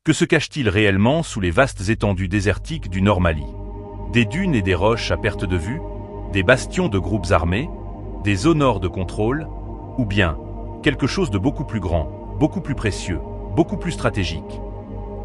Que se cache-t-il réellement sous les vastes étendues désertiques du Nord Mali? Des dunes et des roches à perte de vue? Des bastions de groupes armés? Des zones hors de contrôle? Ou bien quelque chose de beaucoup plus grand, beaucoup plus précieux, beaucoup plus stratégique?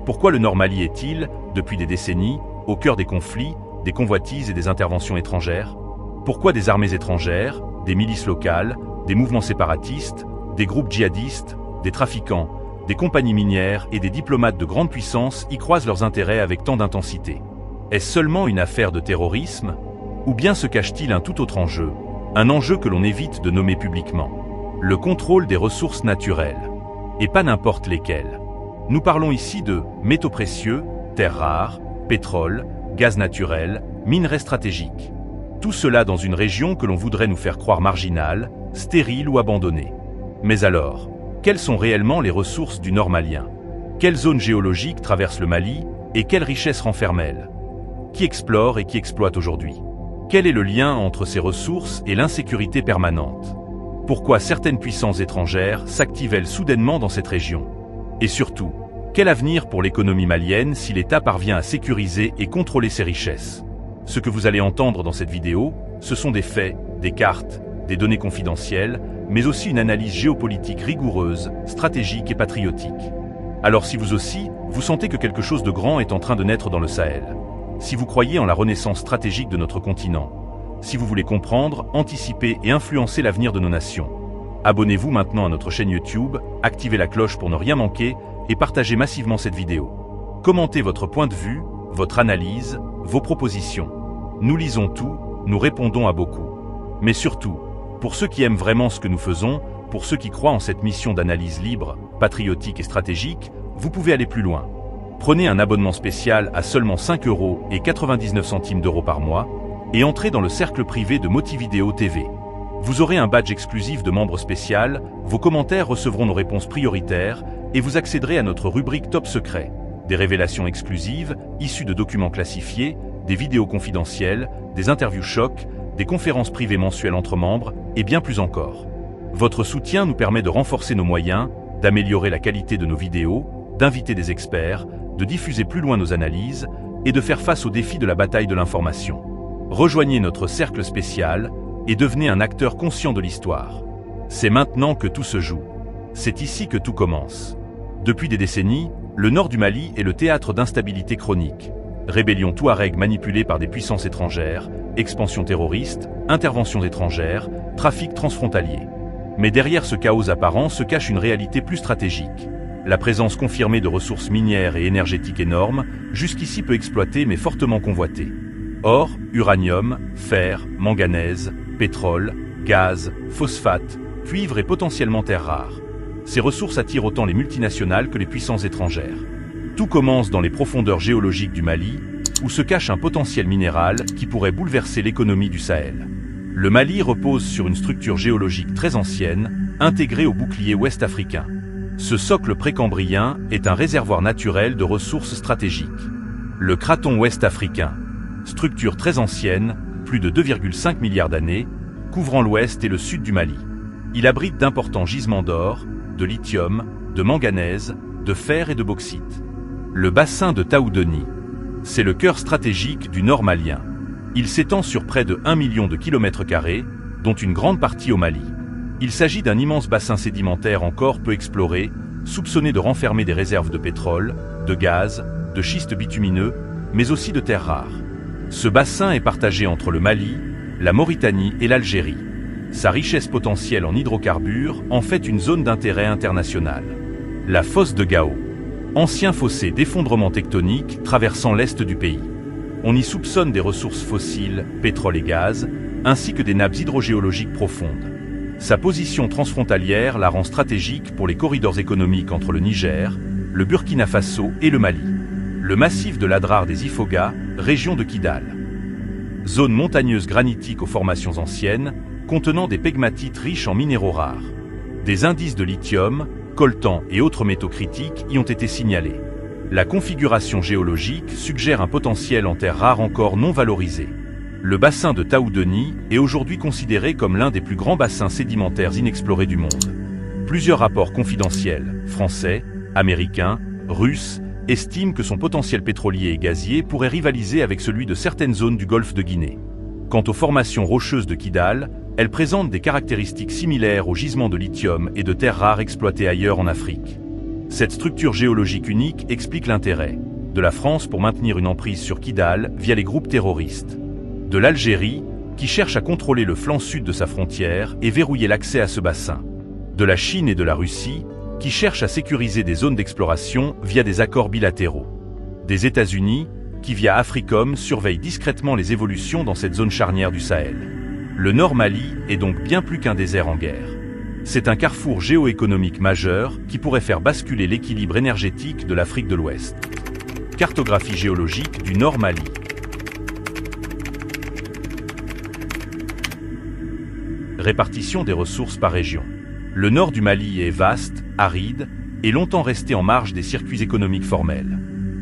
Pourquoi le Nord Mali est-il, depuis des décennies, au cœur des conflits, des convoitises et des interventions étrangères? Pourquoi des armées étrangères, des milices locales, des mouvements séparatistes, des groupes djihadistes, des trafiquants, des compagnies minières et des diplomates de grande puissance y croisent leurs intérêts avec tant d'intensité? Est-ce seulement une affaire de terrorisme? Ou bien se cache-t-il un tout autre enjeu, un enjeu que l'on évite de nommer publiquement? Le contrôle des ressources naturelles. Et pas n'importe lesquelles. Nous parlons ici de métaux précieux, terres rares, pétrole, gaz naturel, minerais stratégiques. Tout cela dans une région que l'on voudrait nous faire croire marginale, stérile ou abandonnée. Mais alors, quelles sont réellement les ressources du Nord malien? Quelles zones géologiques traversent le Mali et quelles richesses renferment-elles? Qui explore et qui exploite aujourd'hui? Quel est le lien entre ces ressources et l'insécurité permanente? Pourquoi certaines puissances étrangères s'activent-elles soudainement dans cette région? Et surtout, quel avenir pour l'économie malienne si l'État parvient à sécuriser et contrôler ses richesses? Ce que vous allez entendre dans cette vidéo, ce sont des faits, des cartes, des données confidentielles, mais aussi une analyse géopolitique rigoureuse, stratégique et patriotique. Alors si vous aussi, vous sentez que quelque chose de grand est en train de naître dans le Sahel, si vous croyez en la renaissance stratégique de notre continent, si vous voulez comprendre, anticiper et influencer l'avenir de nos nations, abonnez-vous maintenant à notre chaîne YouTube, activez la cloche pour ne rien manquer et partagez massivement cette vidéo. Commentez votre point de vue, votre analyse, vos propositions. Nous lisons tout, nous répondons à beaucoup. Mais surtout, pour ceux qui aiment vraiment ce que nous faisons, pour ceux qui croient en cette mission d'analyse libre, patriotique et stratégique, vous pouvez aller plus loin. Prenez un abonnement spécial à seulement 5,99 € par mois et entrez dans le cercle privé de Motividéo TV. Vous aurez un badge exclusif de membre spécial, vos commentaires recevront nos réponses prioritaires et vous accéderez à notre rubrique Top Secret, des révélations exclusives, issues de documents classifiés, des vidéos confidentielles, des interviews chocs, des conférences privées mensuelles entre membres et bien plus encore. Votre soutien nous permet de renforcer nos moyens, d'améliorer la qualité de nos vidéos, d'inviter des experts, de diffuser plus loin nos analyses et de faire face aux défis de la bataille de l'information. Rejoignez notre cercle spécial et devenez un acteur conscient de l'histoire. C'est maintenant que tout se joue. C'est ici que tout commence. Depuis des décennies, le nord du Mali est le théâtre d'instabilité chronique. Rébellions touaregs manipulées par des puissances étrangères, expansion terroriste, interventions étrangères, trafic transfrontalier. Mais derrière ce chaos apparent se cache une réalité plus stratégique. La présence confirmée de ressources minières et énergétiques énormes, jusqu'ici peu exploitées mais fortement convoitées. Or, uranium, fer, manganèse, pétrole, gaz, phosphate, cuivre et potentiellement terres rares. Ces ressources attirent autant les multinationales que les puissances étrangères. Tout commence dans les profondeurs géologiques du Mali, où se cache un potentiel minéral qui pourrait bouleverser l'économie du Sahel. Le Mali repose sur une structure géologique très ancienne, intégrée au bouclier ouest africain. Ce socle précambrien est un réservoir naturel de ressources stratégiques. Le craton ouest africain, structure très ancienne, plus de 2,5 milliards d'années, couvrant l'ouest et le sud du Mali. Il abrite d'importants gisements d'or, de lithium, de manganèse, de fer et de bauxite. Le bassin de Taoudeni, c'est le cœur stratégique du nord malien. Il s'étend sur près de 1 million de km², dont une grande partie au Mali. Il s'agit d'un immense bassin sédimentaire encore peu exploré, soupçonné de renfermer des réserves de pétrole, de gaz, de schistes bitumineux, mais aussi de terres rares. Ce bassin est partagé entre le Mali, la Mauritanie et l'Algérie. Sa richesse potentielle en hydrocarbures en fait une zone d'intérêt international. La fosse de Gao, ancien fossé d'effondrement tectonique traversant l'est du pays. On y soupçonne des ressources fossiles, pétrole et gaz, ainsi que des nappes hydrogéologiques profondes. Sa position transfrontalière la rend stratégique pour les corridors économiques entre le Niger, le Burkina Faso et le Mali. Le massif de l'Adrar des Ifoghas, région de Kidal. Zone montagneuse granitique aux formations anciennes, contenant des pegmatites riches en minéraux rares. Des indices de lithium, coltan et autres métaux critiques y ont été signalés. La configuration géologique suggère un potentiel en terres rares encore non valorisé. Le bassin de Taoudeni est aujourd'hui considéré comme l'un des plus grands bassins sédimentaires inexplorés du monde. Plusieurs rapports confidentiels, français, américains, russes estime que son potentiel pétrolier et gazier pourrait rivaliser avec celui de certaines zones du golfe de Guinée. Quant aux formations rocheuses de Kidal, elles présentent des caractéristiques similaires aux gisements de lithium et de terres rares exploités ailleurs en Afrique. Cette structure géologique unique explique l'intérêt de la France pour maintenir une emprise sur Kidal via les groupes terroristes, de l'Algérie, qui cherche à contrôler le flanc sud de sa frontière et verrouiller l'accès à ce bassin, de la Chine et de la Russie, qui cherchent à sécuriser des zones d'exploration via des accords bilatéraux, des États-Unis, qui via Africom surveillent discrètement les évolutions dans cette zone charnière du Sahel. Le Nord Mali est donc bien plus qu'un désert en guerre. C'est un carrefour géoéconomique majeur qui pourrait faire basculer l'équilibre énergétique de l'Afrique de l'Ouest. Cartographie géologique du Nord Mali. Répartition des ressources par région. Le nord du Mali est vaste, aride, et longtemps resté en marge des circuits économiques formels.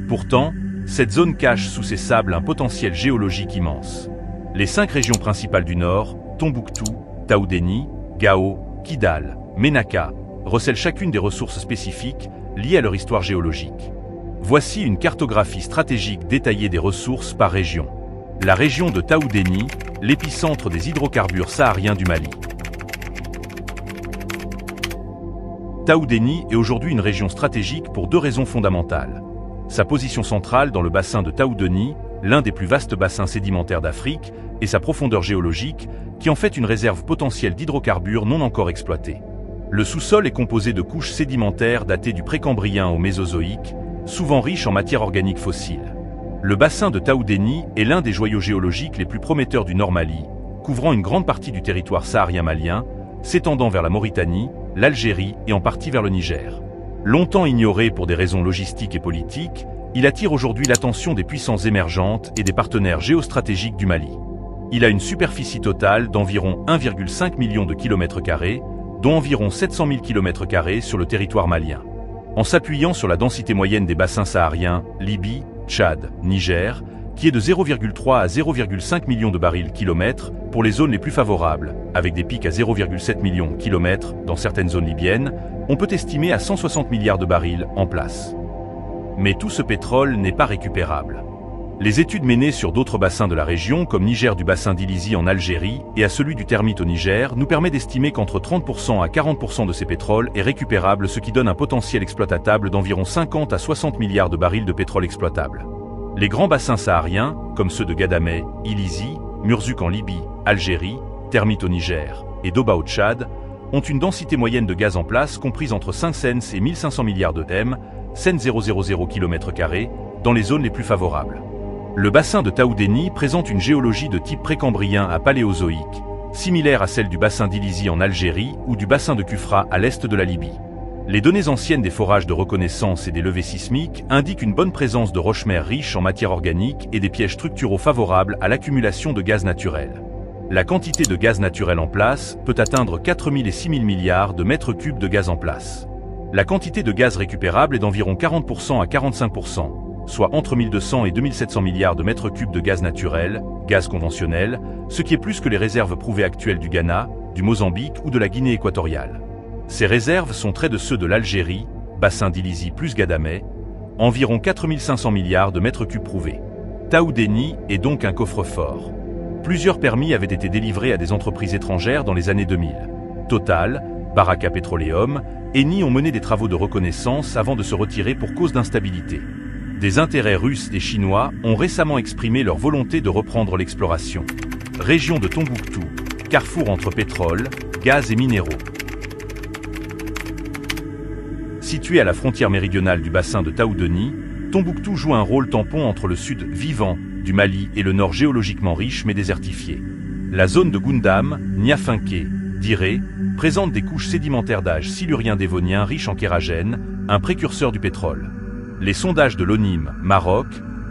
Pourtant, cette zone cache sous ses sables un potentiel géologique immense. Les 5 régions principales du nord, Tombouctou, Taoudéni, Gao, Kidal, Ménaka, recèlent chacune des ressources spécifiques liées à leur histoire géologique. Voici une cartographie stratégique détaillée des ressources par région. La région de Taoudéni, l'épicentre des hydrocarbures sahariens du Mali. Taoudéni est aujourd'hui une région stratégique pour 2 raisons fondamentales. Sa position centrale dans le bassin de Taoudéni, l'un des plus vastes bassins sédimentaires d'Afrique, et sa profondeur géologique, qui en fait une réserve potentielle d'hydrocarbures non encore exploitée. Le sous-sol est composé de couches sédimentaires datées du Précambrien au Mésozoïque, souvent riches en matière organique fossile. Le bassin de Taoudéni est l'un des joyaux géologiques les plus prometteurs du Nord Mali, couvrant une grande partie du territoire saharien malien, s'étendant vers la Mauritanie, l'Algérie et en partie vers le Niger. Longtemps ignoré pour des raisons logistiques et politiques, il attire aujourd'hui l'attention des puissances émergentes et des partenaires géostratégiques du Mali. Il a une superficie totale d'environ 1,5 million de kilomètres carrés, dont environ 700 000 km² sur le territoire malien. En s'appuyant sur la densité moyenne des bassins sahariens, Libye, Tchad, Niger, qui est de 0,3 à 0,5 millions de barils kilomètres pour les zones les plus favorables, avec des pics à 0,7 millions kilomètres dans certaines zones libyennes, on peut estimer à 160 milliards de barils en place. Mais tout ce pétrole n'est pas récupérable. Les études menées sur d'autres bassins de la région, comme Niger du bassin d'Ilizy en Algérie et à celui du Termite au Niger, nous permet d'estimer qu'entre 30% à 40% de ces pétroles est récupérable, ce qui donne un potentiel exploitatable d'environ 50 à 60 milliards de barils de pétrole exploitable. Les grands bassins sahariens, comme ceux de Gadamey, Ilizy, Murzuk en Libye, Algérie, Termite au Niger et Doba au Tchad, ont une densité moyenne de gaz en place comprise entre 5 cents et 1500 milliards de m, cents 000 km², dans les zones les plus favorables. Le bassin de Taoudéni présente une géologie de type précambrien à paléozoïque, similaire à celle du bassin d'Ilizy en Algérie ou du bassin de Kufra à l'est de la Libye. Les données anciennes des forages de reconnaissance et des levées sismiques indiquent une bonne présence de roches-mères riches en matière organique et des pièges structuraux favorables à l'accumulation de gaz naturel. La quantité de gaz naturel en place peut atteindre 4 000 et 6 000 milliards de mètres cubes de gaz en place. La quantité de gaz récupérable est d'environ 40% à 45%, soit entre 1200 et 2700 milliards de mètres cubes de gaz naturel, gaz conventionnel, ce qui est plus que les réserves prouvées actuelles du Ghana, du Mozambique ou de la Guinée équatoriale. Ces réserves sont près de ceux de l'Algérie, bassin d'Ilizy plus Gadamey, environ 4500 milliards de mètres cubes prouvés. Taoudéni est donc un coffre-fort. Plusieurs permis avaient été délivrés à des entreprises étrangères dans les années 2000. Total, Baraka Petroleum, Eni ont mené des travaux de reconnaissance avant de se retirer pour cause d'instabilité. Des intérêts russes et chinois ont récemment exprimé leur volonté de reprendre l'exploration. Région de Tombouctou, carrefour entre pétrole, gaz et minéraux. Située à la frontière méridionale du bassin de Taoudéni, Tombouctou joue un rôle tampon entre le sud vivant du Mali et le nord géologiquement riche mais désertifié. La zone de Goundam, Niafinké, Diré, présente des couches sédimentaires d'âge silurien-dévonien riches en kéragène, un précurseur du pétrole. Les sondages de l'ONIM, Maroc,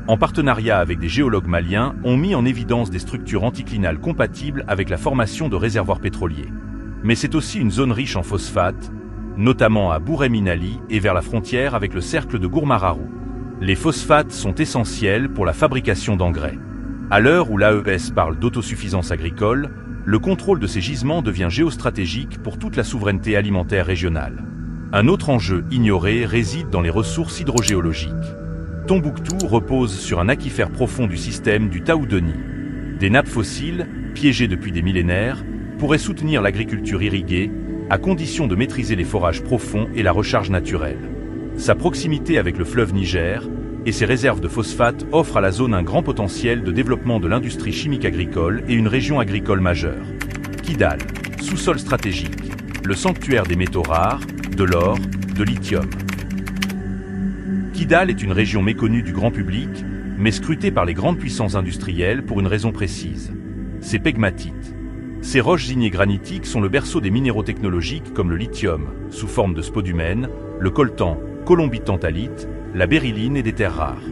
en partenariat avec des géologues maliens, ont mis en évidence des structures anticlinales compatibles avec la formation de réservoirs pétroliers. Mais c'est aussi une zone riche en phosphate, notamment à Bouré-Minali et vers la frontière avec le cercle de Gourmararou. Les phosphates sont essentiels pour la fabrication d'engrais. À l'heure où l'AES parle d'autosuffisance agricole, le contrôle de ces gisements devient géostratégique pour toute la souveraineté alimentaire régionale. Un autre enjeu ignoré réside dans les ressources hydrogéologiques. Tombouctou repose sur un aquifère profond du système du Taoudeni. Des nappes fossiles, piégées depuis des millénaires, pourraient soutenir l'agriculture irriguée, à condition de maîtriser les forages profonds et la recharge naturelle. Sa proximité avec le fleuve Niger et ses réserves de phosphate offrent à la zone un grand potentiel de développement de l'industrie chimique agricole et une région agricole majeure. Kidal, sous-sol stratégique, le sanctuaire des métaux rares, de l'or, de lithium. Kidal est une région méconnue du grand public, mais scrutée par les grandes puissances industrielles pour une raison précise. Ses pegmatites. Ces roches ignées granitiques sont le berceau des minéraux technologiques comme le lithium, sous forme de spodumène, le coltan, colombite-tantalite, la berylline et des terres rares.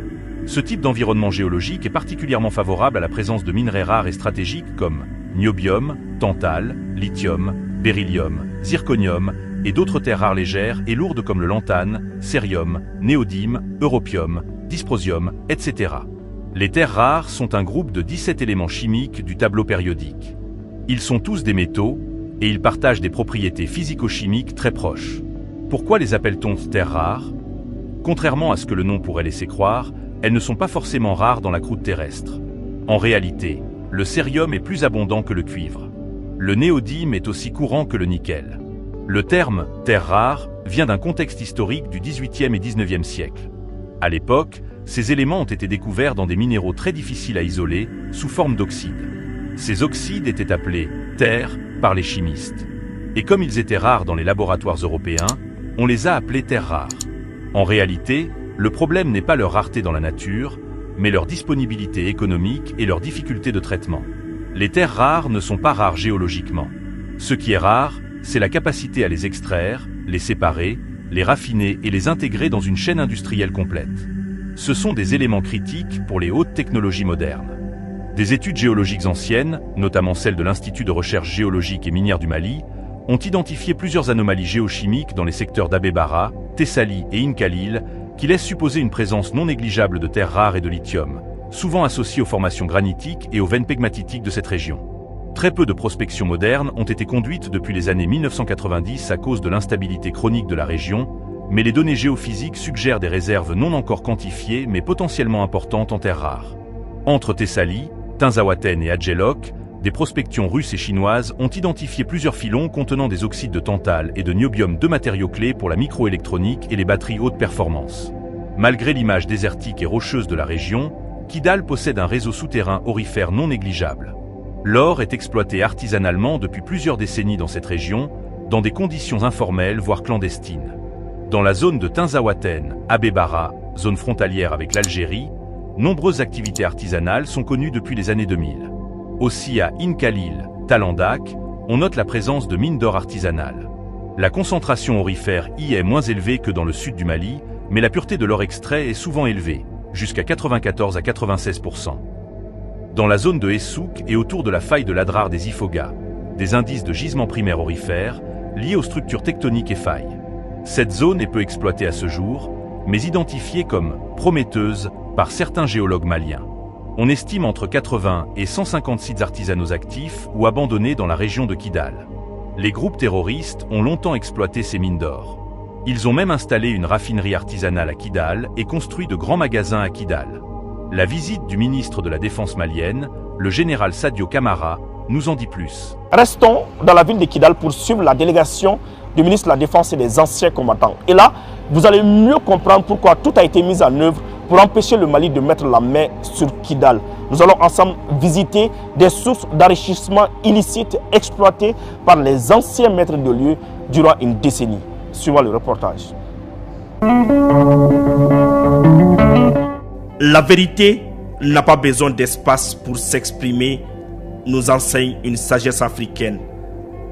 Ce type d'environnement géologique est particulièrement favorable à la présence de minerais rares et stratégiques comme niobium, tantal, lithium, beryllium, zirconium et d'autres terres rares légères et lourdes comme le lantane, cérium, néodyme, europium, dysprosium, etc. Les terres rares sont un groupe de 17 éléments chimiques du tableau périodique. Ils sont tous des métaux et ils partagent des propriétés physico-chimiques très proches. Pourquoi les appelle-t-on terres rares? Contrairement à ce que le nom pourrait laisser croire, elles ne sont pas forcément rares dans la croûte terrestre. En réalité, le cérium est plus abondant que le cuivre. Le néodyme est aussi courant que le nickel. Le terme « terre rare » vient d'un contexte historique du XVIIIe et XIXe siècle. À l'époque, ces éléments ont été découverts dans des minéraux très difficiles à isoler, sous forme d'oxydes. Ces oxydes étaient appelés « terres » par les chimistes. Et comme ils étaient rares dans les laboratoires européens, on les a appelés terres rares. En réalité, le problème n'est pas leur rareté dans la nature, mais leur disponibilité économique et leur difficulté de traitement. Les terres rares ne sont pas rares géologiquement. Ce qui est rare, c'est la capacité à les extraire, les séparer, les raffiner et les intégrer dans une chaîne industrielle complète. Ce sont des éléments critiques pour les hautes technologies modernes. Des études géologiques anciennes, notamment celles de l'Institut de recherche géologique et minière du Mali, ont identifié plusieurs anomalies géochimiques dans les secteurs d'Abebara, Tessalit et Inkalil qui laissent supposer une présence non négligeable de terres rares et de lithium, souvent associées aux formations granitiques et aux veines pegmatitiques de cette région. Très peu de prospections modernes ont été conduites depuis les années 1990 à cause de l'instabilité chronique de la région, mais les données géophysiques suggèrent des réserves non encore quantifiées mais potentiellement importantes en terres rares. Entre Tessalit, Tinzaouaten et Adjelok, des prospections russes et chinoises ont identifié plusieurs filons contenant des oxydes de tantal et de niobium, deux matériaux clés pour la microélectronique et les batteries haute performance. Malgré l'image désertique et rocheuse de la région, Kidal possède un réseau souterrain aurifère non négligeable. L'or est exploité artisanalement depuis plusieurs décennies dans cette région, dans des conditions informelles voire clandestines. Dans la zone de Tinzaouaten, Abebara, zone frontalière avec l'Algérie, nombreuses activités artisanales sont connues depuis les années 2000. Aussi à Inkalil, Talandak, on note la présence de mines d'or artisanales. La concentration aurifère y est moins élevée que dans le sud du Mali, mais la pureté de l'or extrait est souvent élevée, jusqu'à 94 à 96%. Dans la zone de Essouk et autour de la faille de l'Adrar des Ifoga, des indices de gisements primaires aurifères liés aux structures tectoniques et failles. Cette zone est peu exploitée à ce jour, mais identifiée comme prometteuse par certains géologues maliens. On estime entre 80 et 150 sites artisanaux actifs ou abandonnés dans la région de Kidal. Les groupes terroristes ont longtemps exploité ces mines d'or. Ils ont même installé une raffinerie artisanale à Kidal et construit de grands magasins à Kidal. La visite du ministre de la Défense malienne, le général Sadio Camara, nous en dit plus. Restons dans la ville de Kidal pour suivre la délégation du ministre de la Défense et des anciens combattants. Et là, vous allez mieux comprendre pourquoi tout a été mis en œuvre pour empêcher le Mali de mettre la main sur Kidal. Nous allons ensemble visiter des sources d'enrichissement illicite exploitées par les anciens maîtres de lieu durant une décennie. Suivons le reportage. La vérité n'a pas besoin d'espace pour s'exprimer, nous enseigne une sagesse africaine.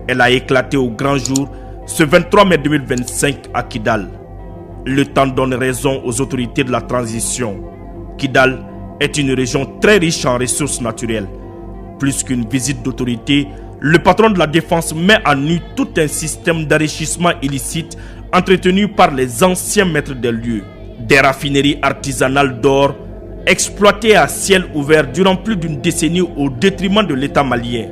Elle a éclaté au grand jour ce 23 mai 2025 à Kidal. Le temps donne raison aux autorités de la transition. Kidal est une région très riche en ressources naturelles. Plus qu'une visite d'autorité, le patron de la défense met à nu tout un système d'enrichissement illicite entretenu par les anciens maîtres des lieux. Des raffineries artisanales d'or exploitées à ciel ouvert durant plus d'une décennie au détriment de l'État malien.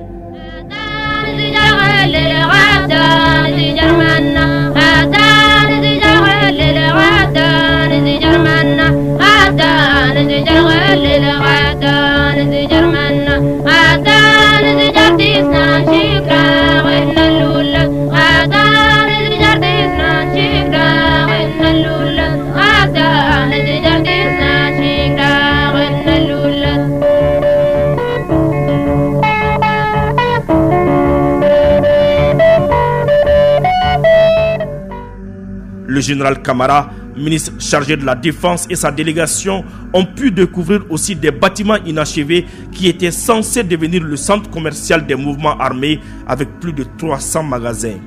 général Camara, ministre chargé de la Défense, et sa délégation ont pu découvrir aussi des bâtiments inachevés qui étaient censés devenir le centre commercial des mouvements armés avec plus de 300 magasins.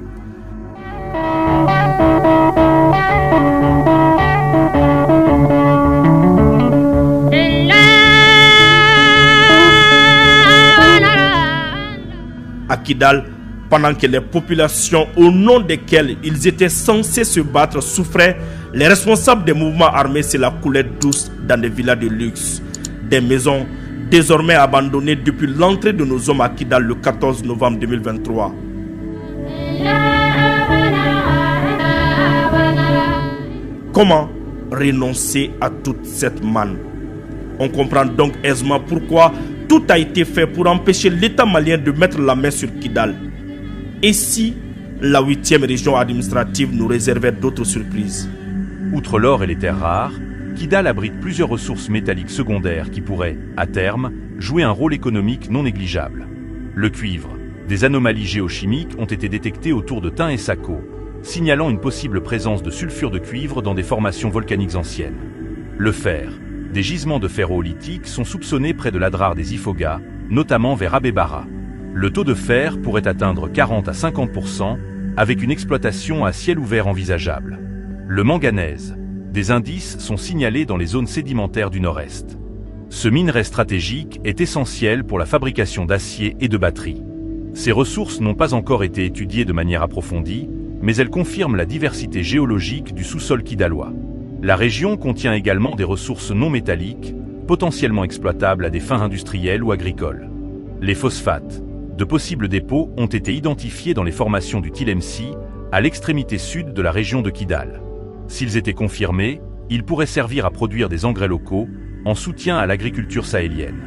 À Kidal, pendant que les populations au nom desquelles ils étaient censés se battre souffraient, les responsables des mouvements armés se la coulaient douce dans des villas de luxe. Des maisons désormais abandonnées depuis l'entrée de nos hommes à Kidal le 14 novembre 2023. Comment renoncer à toute cette manne? On comprend donc aisément pourquoi tout a été fait pour empêcher l'État malien de mettre la main sur Kidal. Et si la 8e région administrative nous réservait d'autres surprises? Outre l'or et les terres rares, Kidal abrite plusieurs ressources métalliques secondaires qui pourraient, à terme, jouer un rôle économique non négligeable. Le cuivre, des anomalies géochimiques ont été détectées autour de Tain et Sako, signalant une possible présence de sulfure de cuivre dans des formations volcaniques anciennes. Le fer, des gisements de ferro-lithique sont soupçonnés près de l'Adrar des Ifoghas, notamment vers Abebara. Le taux de fer pourrait atteindre 40 à 50%, avec une exploitation à ciel ouvert envisageable. Le manganèse, des indices sont signalés dans les zones sédimentaires du nord-est. Ce minerai stratégique est essentiel pour la fabrication d'acier et de batteries. Ces ressources n'ont pas encore été étudiées de manière approfondie, mais elles confirment la diversité géologique du sous-sol kidalois. La région contient également des ressources non métalliques, potentiellement exploitables à des fins industrielles ou agricoles. Les phosphates, de possibles dépôts ont été identifiés dans les formations du Tilemsi, à l'extrémité sud de la région de Kidal. S'ils étaient confirmés, ils pourraient servir à produire des engrais locaux, en soutien à l'agriculture sahélienne.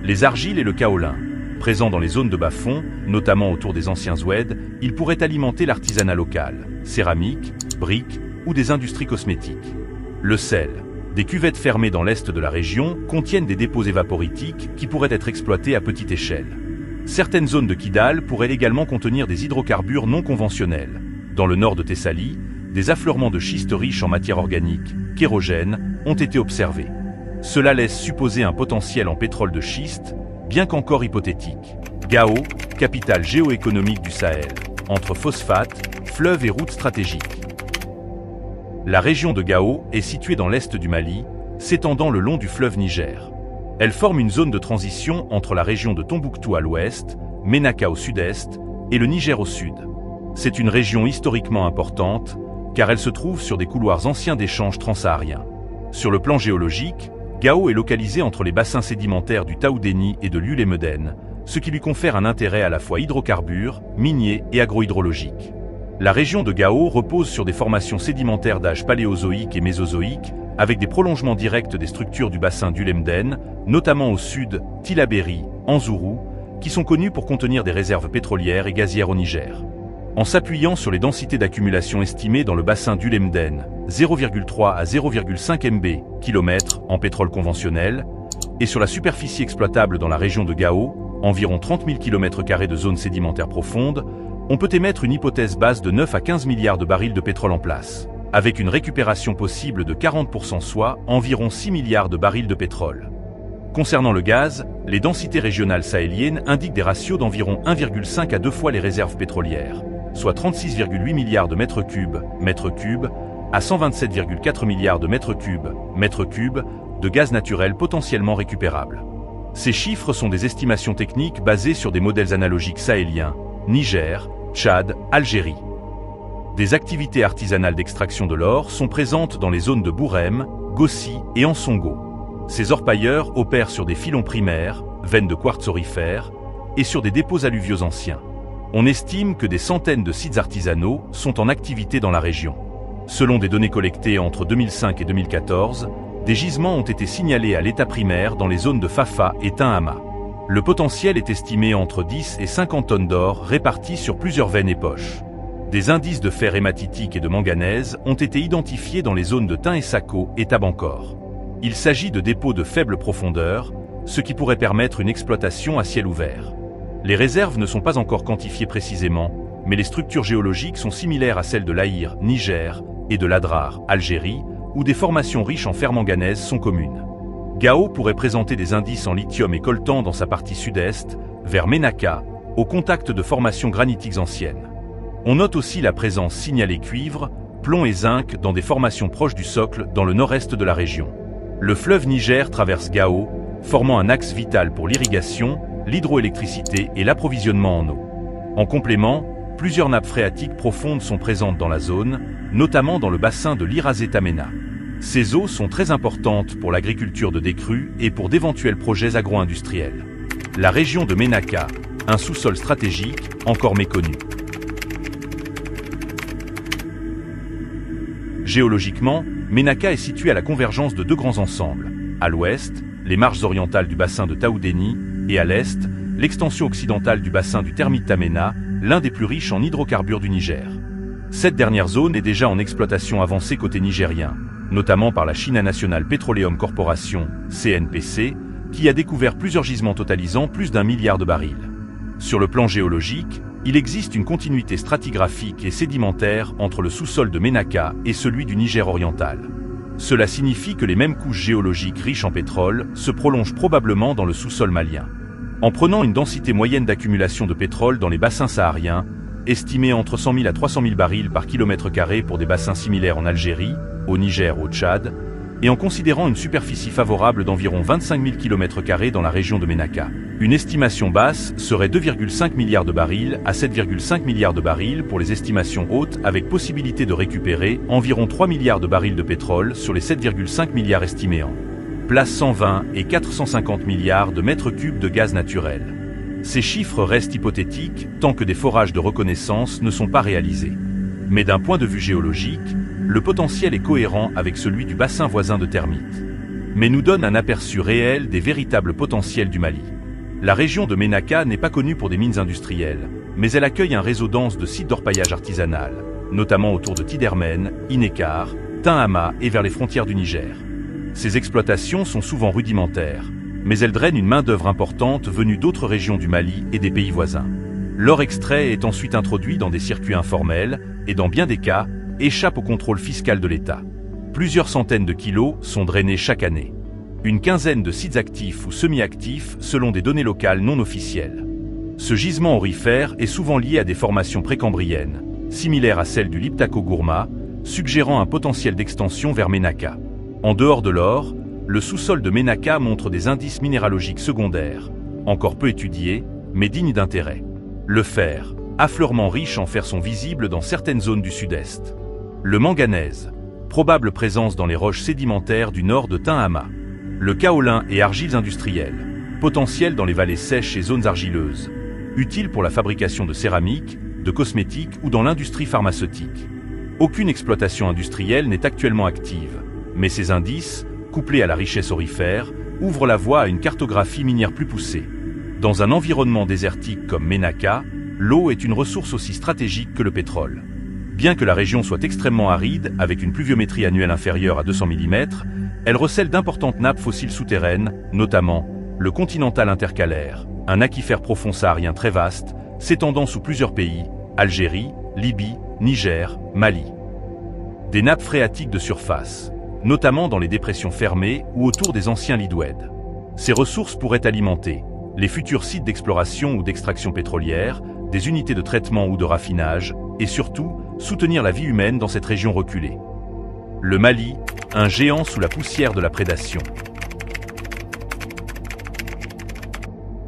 Les argiles et le kaolin, présents dans les zones de bas-fond, notamment autour des anciens oueds, ils pourraient alimenter l'artisanat local, céramique, briques ou des industries cosmétiques. Le sel, des cuvettes fermées dans l'est de la région, contiennent des dépôts évaporitiques qui pourraient être exploités à petite échelle. Certaines zones de Kidal pourraient également contenir des hydrocarbures non conventionnels. Dans le nord de Thessalie, des affleurements de schiste riches en matière organique, kérogène, ont été observés. Cela laisse supposer un potentiel en pétrole de schiste, bien qu'encore hypothétique. Gao, capitale géoéconomique du Sahel, entre phosphates, fleuves et routes stratégiques. La région de Gao est située dans l'est du Mali, s'étendant le long du fleuve Niger. Elle forme une zone de transition entre la région de Tombouctou à l'ouest, Ménaka au sud-est et le Niger au sud. C'est une région historiquement importante, car elle se trouve sur des couloirs anciens d'échanges transsahariens. Sur le plan géologique, Gao est localisé entre les bassins sédimentaires du Taoudéni et de l'Ulémeden, ce qui lui confère un intérêt à la fois hydrocarbures, minier et agrohydrologique. La région de Gao repose sur des formations sédimentaires d'âge paléozoïque et mésozoïque, avec des prolongements directs des structures du bassin d'Ulémeden, notamment au sud, Tillabéri, Anzourou, qui sont connus pour contenir des réserves pétrolières et gazières au Niger. En s'appuyant sur les densités d'accumulation estimées dans le bassin d'Ulémeden, 0,3 à 0,5 MB km en pétrole conventionnel, et sur la superficie exploitable dans la région de Gao, environ 30 000 km² de zones sédimentaires profondes, on peut émettre une hypothèse base de 9 à 15 milliards de barils de pétrole en place, avec une récupération possible de 40%, soit environ 6 milliards de barils de pétrole. Concernant le gaz, les densités régionales sahéliennes indiquent des ratios d'environ 1,5 à 2 fois les réserves pétrolières, soit 36,8 milliards de mètres cubes, à 127,4 milliards de mètres cubes, de gaz naturel potentiellement récupérable. Ces chiffres sont des estimations techniques basées sur des modèles analogiques sahéliens, Niger, Tchad, Algérie. Des activités artisanales d'extraction de l'or sont présentes dans les zones de Bourem, Gossi et Ansongo. Ces orpailleurs opèrent sur des filons primaires, veines de quartz aurifère, et sur des dépôts alluviaux anciens. On estime que des centaines de sites artisanaux sont en activité dans la région. Selon des données collectées entre 2005 et 2014, des gisements ont été signalés à l'état primaire dans les zones de Fafa et Tinhama. Le potentiel est estimé entre 10 et 50 tonnes d'or réparties sur plusieurs veines et poches. Des indices de fer hématitique et de manganèse ont été identifiés dans les zones de Tain et Sako et Tabancor. Il s'agit de dépôts de faible profondeur, ce qui pourrait permettre une exploitation à ciel ouvert. Les réserves ne sont pas encore quantifiées précisément, mais les structures géologiques sont similaires à celles de l'Aïr, Niger, et de l'Adrar, Algérie, où des formations riches en fer manganèse sont communes. Gao pourrait présenter des indices en lithium et coltan dans sa partie sud-est, vers Ménaka, au contact de formations granitiques anciennes. On note aussi la présence signalée cuivre, plomb et zinc dans des formations proches du socle dans le nord-est de la région. Le fleuve Niger traverse Gao, formant un axe vital pour l'irrigation, l'hydroélectricité et l'approvisionnement en eau. En complément, plusieurs nappes phréatiques profondes sont présentes dans la zone, notamment dans le bassin de l'Irazé-Tamena. Ces eaux sont très importantes pour l'agriculture de décrue et pour d'éventuels projets agro-industriels. La région de Ménaka, un sous-sol stratégique encore méconnu. Géologiquement, Ménaka est située à la convergence de deux grands ensembles. À l'ouest, les marges orientales du bassin de Taoudéni, et à l'est, l'extension occidentale du bassin du Termit-Tamena, l'un des plus riches en hydrocarbures du Niger. Cette dernière zone est déjà en exploitation avancée côté nigérien, notamment par la China National Petroleum Corporation, CNPC, qui a découvert plusieurs gisements totalisant plus d'1 milliard de barils. Sur le plan géologique, il existe une continuité stratigraphique et sédimentaire entre le sous-sol de Ménaka et celui du Niger oriental. Cela signifie que les mêmes couches géologiques riches en pétrole se prolongent probablement dans le sous-sol malien. En prenant une densité moyenne d'accumulation de pétrole dans les bassins sahariens, estimée entre 100 000 à 300 000 barils par kilomètre carré pour des bassins similaires en Algérie, au Niger ou au Tchad, et en considérant une superficie favorable d'environ 25 000 km² dans la région de Ménaka. Une estimation basse serait 2,5 milliards de barils à 7,5 milliards de barils pour les estimations hautes, avec possibilité de récupérer environ 3 milliards de barils de pétrole sur les 7,5 milliards estimés en place 120 et 450 milliards de mètres cubes de gaz naturel. Ces chiffres restent hypothétiques tant que des forages de reconnaissance ne sont pas réalisés. Mais d'un point de vue géologique, le potentiel est cohérent avec celui du bassin voisin de Termit. Mais nous donne un aperçu réel des véritables potentiels du Mali. La région de Ménaka n'est pas connue pour des mines industrielles, mais elle accueille un réseau dense de sites d'orpaillage artisanal, notamment autour de Tidermen, Inekar, Tinhama et vers les frontières du Niger. Ces exploitations sont souvent rudimentaires, mais elles drainent une main-d'œuvre importante venue d'autres régions du Mali et des pays voisins. L'or extrait est ensuite introduit dans des circuits informels et, dans bien des cas, échappe au contrôle fiscal de l'État. Plusieurs centaines de kilos sont drainés chaque année. Une quinzaine de sites actifs ou semi-actifs selon des données locales non officielles. Ce gisement aurifère est souvent lié à des formations précambriennes, similaires à celles du Liptako-Gourma, suggérant un potentiel d'extension vers Ménaka. En dehors de l'or, le sous-sol de Ménaka montre des indices minéralogiques secondaires, encore peu étudiés, mais dignes d'intérêt. Le fer, affleurements riches en fer sont visibles dans certaines zones du sud-est. Le manganèse, probable présence dans les roches sédimentaires du nord de Tinhama. Le kaolin et argiles industrielles, potentiel dans les vallées sèches et zones argileuses, utile pour la fabrication de céramique, de cosmétiques ou dans l'industrie pharmaceutique. Aucune exploitation industrielle n'est actuellement active, mais ces indices, couplés à la richesse aurifère, ouvrent la voie à une cartographie minière plus poussée. Dans un environnement désertique comme Ménaka, l'eau est une ressource aussi stratégique que le pétrole. Bien que la région soit extrêmement aride, avec une pluviométrie annuelle inférieure à 200 mm, elle recèle d'importantes nappes fossiles souterraines, notamment le continental intercalaire, un aquifère profond saharien très vaste, s'étendant sous plusieurs pays, Algérie, Libye, Niger, Mali. Des nappes phréatiques de surface, notamment dans les dépressions fermées ou autour des anciens lits d'oued. Ces ressources pourraient alimenter les futurs sites d'exploration ou d'extraction pétrolière, des unités de traitement ou de raffinage, et surtout, soutenir la vie humaine dans cette région reculée. Le Mali, un géant sous la poussière de la prédation.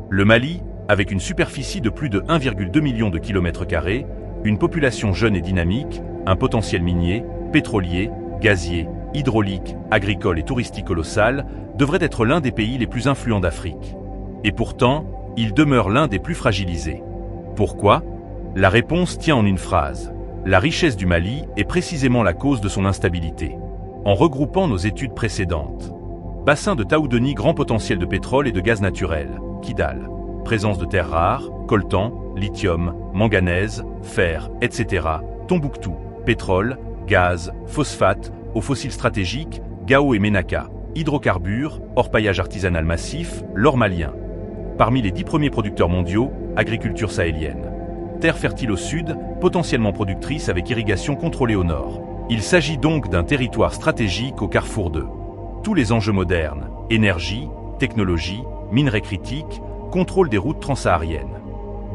Le Mali, avec une superficie de plus de 1,2 million de km², une population jeune et dynamique, un potentiel minier, pétrolier, gazier, hydraulique, agricole et touristique colossal, devrait être l'un des pays les plus influents d'Afrique. Et pourtant, il demeure l'un des plus fragilisés. Pourquoi ? La réponse tient en une phrase. La richesse du Mali est précisément la cause de son instabilité. En regroupant nos études précédentes. Bassin de Taoudéni, grand potentiel de pétrole et de gaz naturel, Kidal. Présence de terres rares, coltan, lithium, manganèse, fer, etc. Tombouctou, pétrole, gaz, phosphate, eaux fossiles stratégiques, Gao et Ménaka, hydrocarbures, orpaillage artisanal massif, l'or malien. Parmi les 10 premiers producteurs mondiaux, agriculture sahélienne. Terre fertile au sud, potentiellement productrice avec irrigation contrôlée au nord. Il s'agit donc d'un territoire stratégique au carrefour de tous les enjeux modernes, énergie, technologie, minerais critiques, contrôle des routes transsahariennes.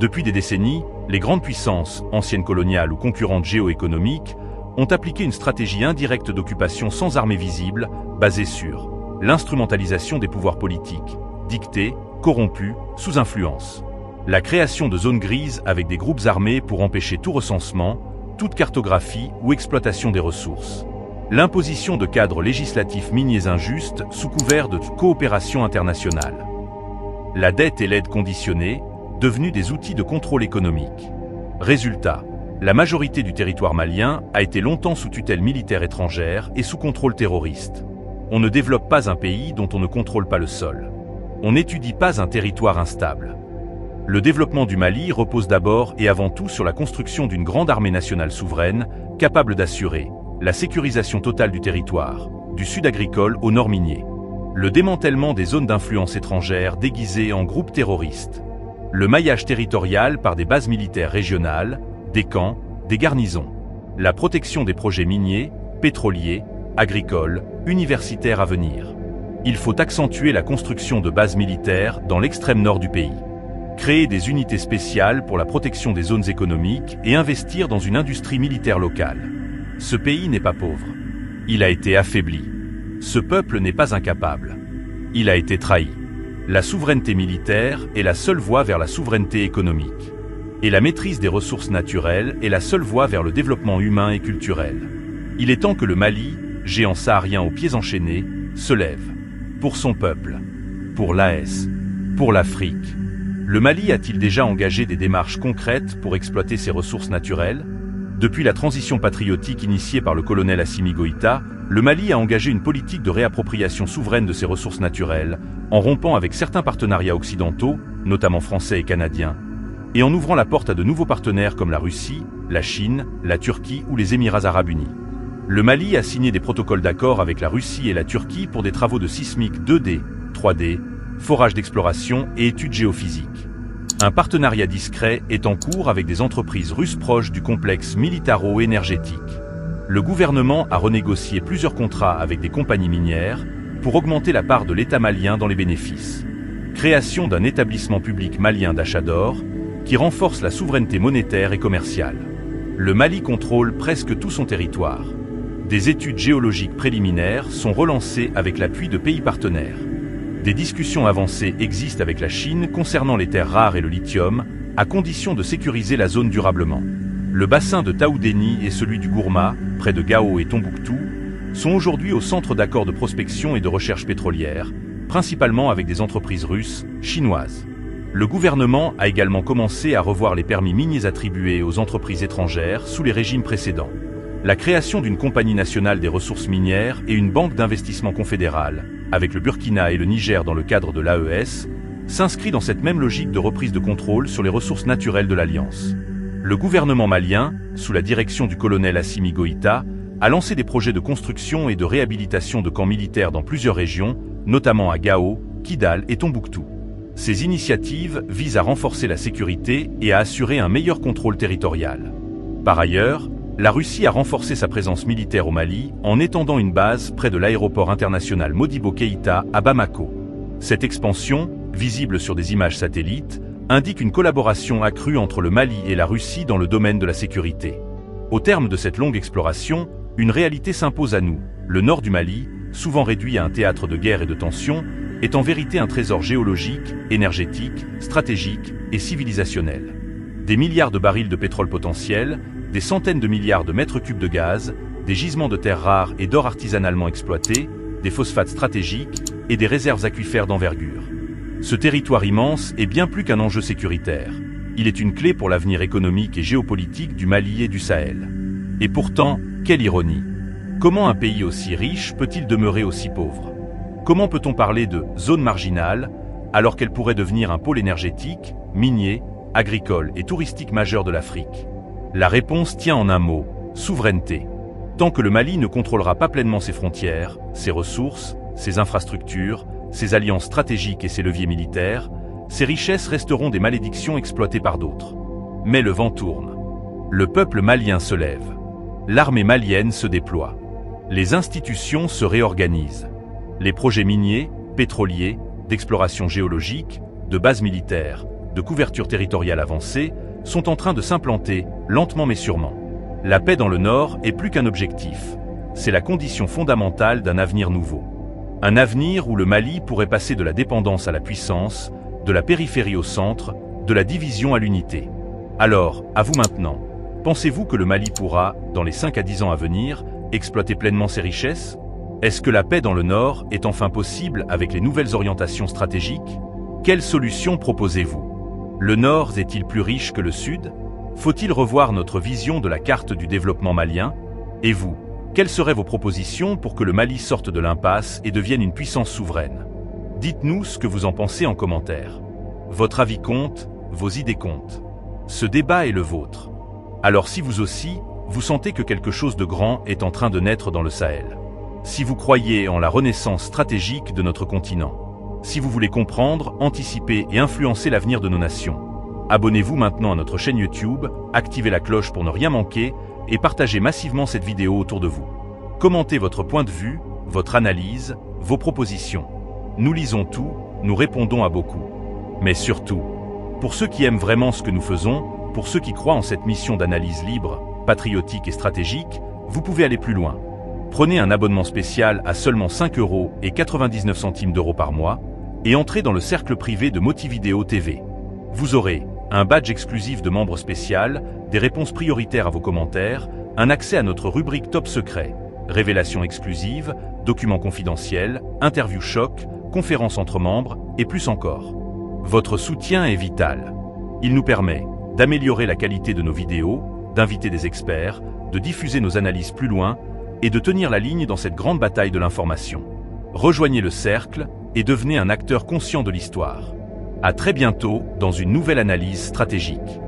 Depuis des décennies, les grandes puissances, anciennes coloniales ou concurrentes géoéconomiques, ont appliqué une stratégie indirecte d'occupation sans armée visible, basée sur l'instrumentalisation des pouvoirs politiques, dictés, corrompus, sous influence. La création de zones grises avec des groupes armés pour empêcher tout recensement, toute cartographie ou exploitation des ressources. L'imposition de cadres législatifs miniers injustes sous couvert de coopération internationale. La dette et l'aide conditionnée, devenus des outils de contrôle économique. Résultat, la majorité du territoire malien a été longtemps sous tutelle militaire étrangère et sous contrôle terroriste. On ne développe pas un pays dont on ne contrôle pas le sol. On n'étudie pas un territoire instable. Le développement du Mali repose d'abord et avant tout sur la construction d'une grande armée nationale souveraine, capable d'assurer la sécurisation totale du territoire, du sud agricole au nord minier. Le démantèlement des zones d'influence étrangères déguisées en groupes terroristes. Le maillage territorial par des bases militaires régionales, des camps, des garnisons. La protection des projets miniers, pétroliers, agricoles, universitaires à venir. Il faut accentuer la construction de bases militaires dans l'extrême nord du pays. Créer des unités spéciales pour la protection des zones économiques et investir dans une industrie militaire locale. Ce pays n'est pas pauvre. Il a été affaibli. Ce peuple n'est pas incapable. Il a été trahi. La souveraineté militaire est la seule voie vers la souveraineté économique. Et la maîtrise des ressources naturelles est la seule voie vers le développement humain et culturel. Il est temps que le Mali, géant saharien aux pieds enchaînés, se lève. Pour son peuple. Pour l'AS. Pour l'Afrique. Le Mali a-t-il déjà engagé des démarches concrètes pour exploiter ses ressources naturelles? Depuis la transition patriotique initiée par le colonel Assimi Goïta, le Mali a engagé une politique de réappropriation souveraine de ses ressources naturelles, en rompant avec certains partenariats occidentaux, notamment français et canadiens, et en ouvrant la porte à de nouveaux partenaires comme la Russie, la Chine, la Turquie ou les Émirats arabes unis. Le Mali a signé des protocoles d'accord avec la Russie et la Turquie pour des travaux de sismique 2D, 3D, forage d'exploration et études géophysiques. Un partenariat discret est en cours avec des entreprises russes proches du complexe militaro-énergétique. Le gouvernement a renégocié plusieurs contrats avec des compagnies minières pour augmenter la part de l'État malien dans les bénéfices. Création d'un établissement public malien d'achat d'or qui renforce la souveraineté monétaire et commerciale. Le Mali contrôle presque tout son territoire. Des études géologiques préliminaires sont relancées avec l'appui de pays partenaires. Des discussions avancées existent avec la Chine concernant les terres rares et le lithium, à condition de sécuriser la zone durablement. Le bassin de Taoudéni et celui du Gourma, près de Gao et Tombouctou, sont aujourd'hui au centre d'accords de prospection et de recherche pétrolière, principalement avec des entreprises russes, chinoises. Le gouvernement a également commencé à revoir les permis miniers attribués aux entreprises étrangères sous les régimes précédents. La création d'une compagnie nationale des ressources minières et une banque d'investissement confédérale, avec le Burkina et le Niger dans le cadre de l'AES, s'inscrit dans cette même logique de reprise de contrôle sur les ressources naturelles de l'Alliance. Le gouvernement malien, sous la direction du colonel Assimi Goïta, a lancé des projets de construction et de réhabilitation de camps militaires dans plusieurs régions, notamment à Gao, Kidal et Tombouctou. Ces initiatives visent à renforcer la sécurité et à assurer un meilleur contrôle territorial. Par ailleurs, la Russie a renforcé sa présence militaire au Mali en étendant une base près de l'aéroport international Modibo Keïta à Bamako. Cette expansion, visible sur des images satellites, indique une collaboration accrue entre le Mali et la Russie dans le domaine de la sécurité. Au terme de cette longue exploration, une réalité s'impose à nous. Le nord du Mali, souvent réduit à un théâtre de guerre et de tensions, est en vérité un trésor géologique, énergétique, stratégique et civilisationnel. Des milliards de barils de pétrole potentiel, des centaines de milliards de mètres cubes de gaz, des gisements de terres rares et d'or artisanalement exploités, des phosphates stratégiques et des réserves aquifères d'envergure. Ce territoire immense est bien plus qu'un enjeu sécuritaire. Il est une clé pour l'avenir économique et géopolitique du Mali et du Sahel. Et pourtant, quelle ironie! Comment un pays aussi riche peut-il demeurer aussi pauvre? Comment peut-on parler de zone marginale alors qu'elle pourrait devenir un pôle énergétique, minier, agricole et touristique majeur de l'Afrique? La réponse tient en un mot, souveraineté. Tant que le Mali ne contrôlera pas pleinement ses frontières, ses ressources, ses infrastructures, ses alliances stratégiques et ses leviers militaires, ses richesses resteront des malédictions exploitées par d'autres. Mais le vent tourne. Le peuple malien se lève. l'armée malienne se déploie. Les institutions se réorganisent. Les projets miniers, pétroliers, d'exploration géologique, de bases militaires, de couverture territoriale avancée sont en train de s'implanter, lentement mais sûrement. La paix dans le Nord est plus qu'un objectif. C'est la condition fondamentale d'un avenir nouveau. Un avenir où le Mali pourrait passer de la dépendance à la puissance, de la périphérie au centre, de la division à l'unité. Alors, à vous maintenant, pensez-vous que le Mali pourra, dans les 5 à 10 ans à venir, exploiter pleinement ses richesses? Est-ce que la paix dans le Nord est enfin possible avec les nouvelles orientations stratégiques? Quelles solutions proposez-vous? Le Nord est-il plus riche que le Sud? Faut-il revoir notre vision de la carte du développement malien? Et vous, quelles seraient vos propositions pour que le Mali sorte de l'impasse et devienne une puissance souveraine? Dites-nous ce que vous en pensez en commentaire. Votre avis compte, vos idées comptent. Ce débat est le vôtre. Alors si vous aussi, vous sentez que quelque chose de grand est en train de naître dans le Sahel. Si vous croyez en la renaissance stratégique de notre continent. Si vous voulez comprendre, anticiper et influencer l'avenir de nos nations. Abonnez-vous maintenant à notre chaîne YouTube, activez la cloche pour ne rien manquer et partagez massivement cette vidéo autour de vous. Commentez votre point de vue, votre analyse, vos propositions. Nous lisons tout, nous répondons à beaucoup. Mais surtout, pour ceux qui aiment vraiment ce que nous faisons, pour ceux qui croient en cette mission d'analyse libre, patriotique et stratégique, vous pouvez aller plus loin. Prenez un abonnement spécial à seulement 5,99 € par mois et entrez dans le cercle privé de Motividéo TV. Vous aurez un badge exclusif de membre spécial, des réponses prioritaires à vos commentaires, un accès à notre rubrique Top Secret, révélations exclusives, documents confidentiels, interviews choc, conférences entre membres et plus encore. Votre soutien est vital. Il nous permet d'améliorer la qualité de nos vidéos, d'inviter des experts, de diffuser nos analyses plus loin et de tenir la ligne dans cette grande bataille de l'information. Rejoignez le cercle et devenez un acteur conscient de l'histoire. À très bientôt dans une nouvelle analyse stratégique.